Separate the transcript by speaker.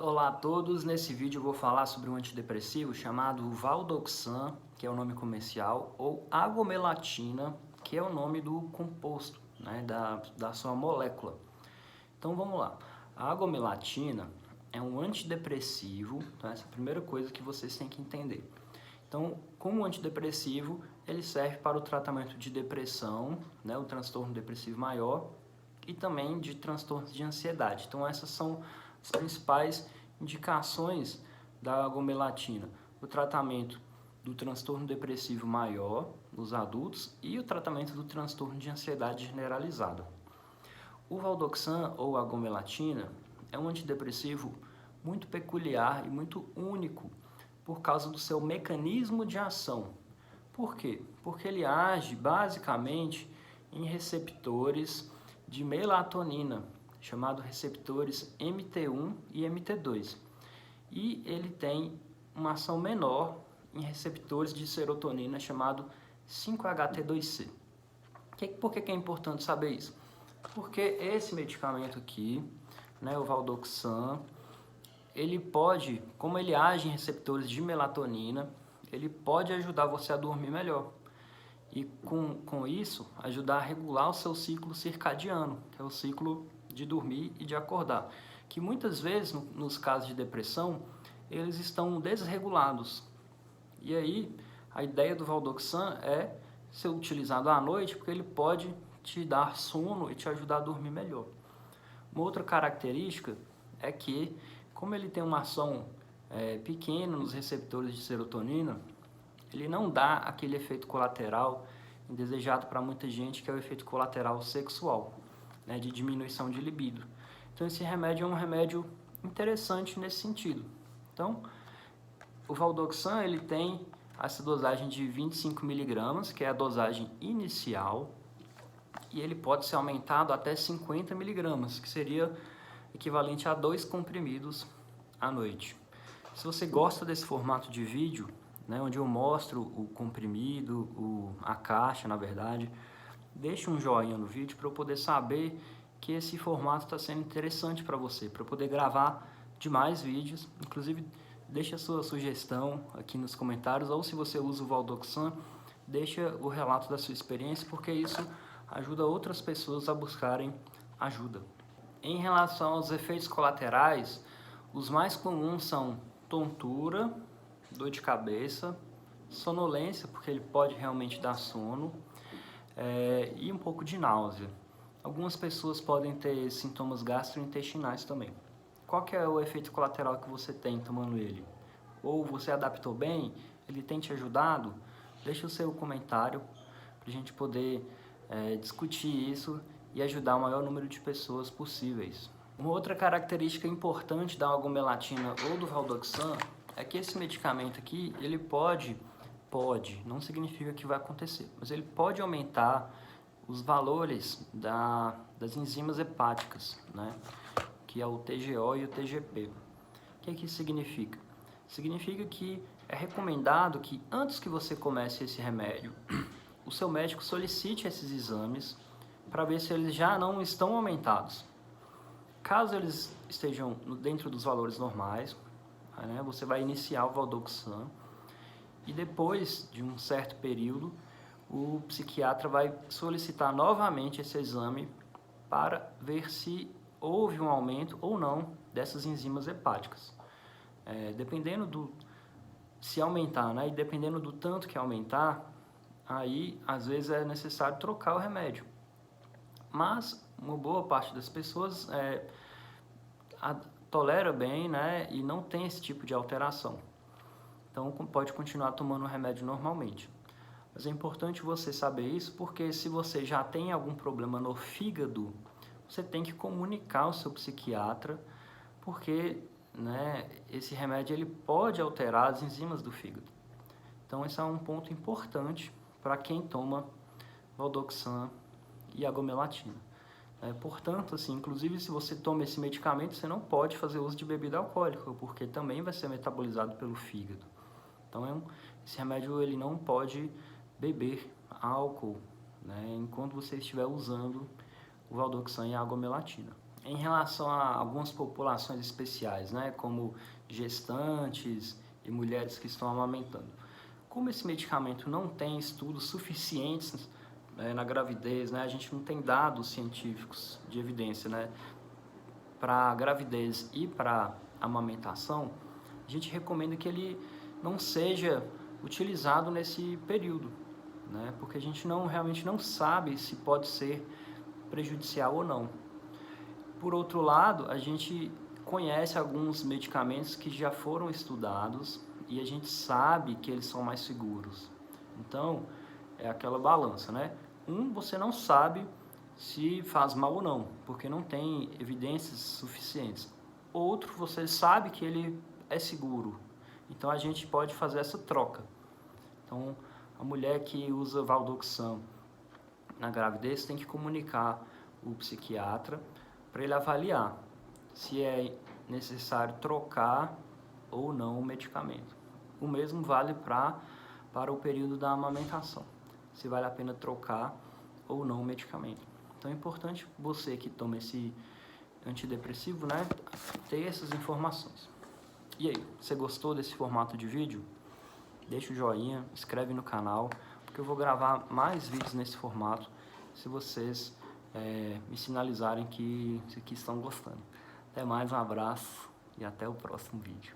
Speaker 1: Olá a todos, nesse vídeo eu vou falar sobre um antidepressivo chamado Valdoxan, que é o nome comercial, ou Agomelatina, que é o nome do composto, né, da sua molécula. Então vamos lá, a agomelatina é um antidepressivo, tá? Essa é a primeira coisa que vocês têm que entender. Então, como antidepressivo, ele serve para o tratamento de depressão, né, o transtorno depressivo maior, e também de transtornos de ansiedade. Então essas são as principais indicações da agomelatina: o tratamento do transtorno depressivo maior nos adultos e o tratamento do transtorno de ansiedade generalizada. O Valdoxan ou agomelatina é um antidepressivo muito peculiar e muito único por causa do seu mecanismo de ação. Por quê? Porque ele age basicamente em receptores de melatonina, chamados receptores MT1 e MT2. E ele tem uma ação menor em receptores de serotonina, chamado 5-HT2C. Por que é importante saber isso? Porque esse medicamento aqui, né, o Valdoxan, ele pode, como ele age em receptores de melatonina, ele pode ajudar você a dormir melhor. E com isso, ajudar a regular o seu ciclo circadiano, que é o ciclo de dormir e de acordar. Que muitas vezes, nos casos de depressão, eles estão desregulados. E aí, a ideia do Valdoxan é ser utilizado à noite, porque ele pode te dar sono e te ajudar a dormir melhor. Uma outra característica é que, como ele tem uma ação pequena nos receptores de serotonina, ele não dá aquele efeito colateral indesejado para muita gente, que é o efeito colateral sexual, né, de diminuição de libido. Então esse remédio é um remédio interessante nesse sentido. Então, o Valdoxan ele tem essa dosagem de 25 mg, que é a dosagem inicial, e ele pode ser aumentado até 50 mg, que seria equivalente a 2 comprimidos à noite. Se você gosta desse formato de vídeo, né, onde eu mostro o comprimido, a caixa, na verdade, deixe um joinha no vídeo para eu poder saber que esse formato está sendo interessante para você, para eu poder gravar de mais vídeos. Inclusive, deixe a sua sugestão aqui nos comentários, ou se você usa o Valdoxan, deixa o relato da sua experiência, porque isso ajuda outras pessoas a buscarem ajuda. Em relação aos efeitos colaterais, os mais comuns são tontura, dor de cabeça, sonolência, porque ele pode realmente dar sono, e um pouco de náusea. Algumas pessoas podem ter sintomas gastrointestinais também. Qual que é o efeito colateral que você tem tomando ele? Ou você adaptou bem? Ele tem te ajudado? Deixa o seu comentário para a gente poder discutir isso e ajudar o maior número de pessoas possíveis. Uma outra característica importante da agomelatina ou do Valdoxan é que esse medicamento aqui, ele pode, não significa que vai acontecer, mas ele pode aumentar os valores das enzimas hepáticas, né? Que é o TGO e o TGP. O que isso significa? Significa que é recomendado que antes que você comece esse remédio, o seu médico solicite esses exames para ver se eles já não estão aumentados. Caso eles estejam dentro dos valores normais, né, você vai iniciar o Valdoxan e depois de um certo período, o psiquiatra vai solicitar novamente esse exame para ver se houve um aumento ou não dessas enzimas hepáticas. Dependendo se aumentar, né, e dependendo do tanto que aumentar, aí às vezes é necessário trocar o remédio. Mas uma boa parte das pessoas tolera bem, né, e não tem esse tipo de alteração. Então pode continuar tomando o remédio normalmente. Mas é importante você saber isso, porque se você já tem algum problema no fígado, você tem que comunicar ao seu psiquiatra, porque, né, esse remédio ele pode alterar as enzimas do fígado. Então esse é um ponto importante para quem toma Valdoxan e agomelatina. Portanto, assim, inclusive se você toma esse medicamento, você não pode fazer uso de bebida alcoólica, porque também vai ser metabolizado pelo fígado. Então esse remédio ele não pode beber álcool, né, enquanto você estiver usando o Valdoxan e a agomelatina. em relação a algumas populações especiais, né, como gestantes e mulheres que estão amamentando. Como esse medicamento não tem estudos suficientes na gravidez, né, a gente não tem dados científicos de evidência, né, para gravidez e para amamentação, a gente recomenda que ele não seja utilizado nesse período, né, porque a gente realmente não sabe se pode ser prejudicial ou não. Por outro lado, a gente conhece alguns medicamentos que já foram estudados e a gente sabe que eles são mais seguros. Então, é aquela balança, né? Você não sabe se faz mal ou não, porque não tem evidências suficientes. Outro, você sabe que ele é seguro. Então, a gente pode fazer essa troca. Então, a mulher que usa Valdoxan na gravidez tem que comunicar o psiquiatra para ele avaliar se é necessário trocar ou não o medicamento. O mesmo vale para o período da amamentação, se vale a pena trocar ou não o medicamento. Então é importante você que toma esse antidepressivo, né, ter essas informações. E aí, você gostou desse formato de vídeo? Deixa o joinha, inscreve no canal, porque eu vou gravar mais vídeos nesse formato, se vocês me sinalizarem que estão gostando. Até mais, um abraço e até o próximo vídeo.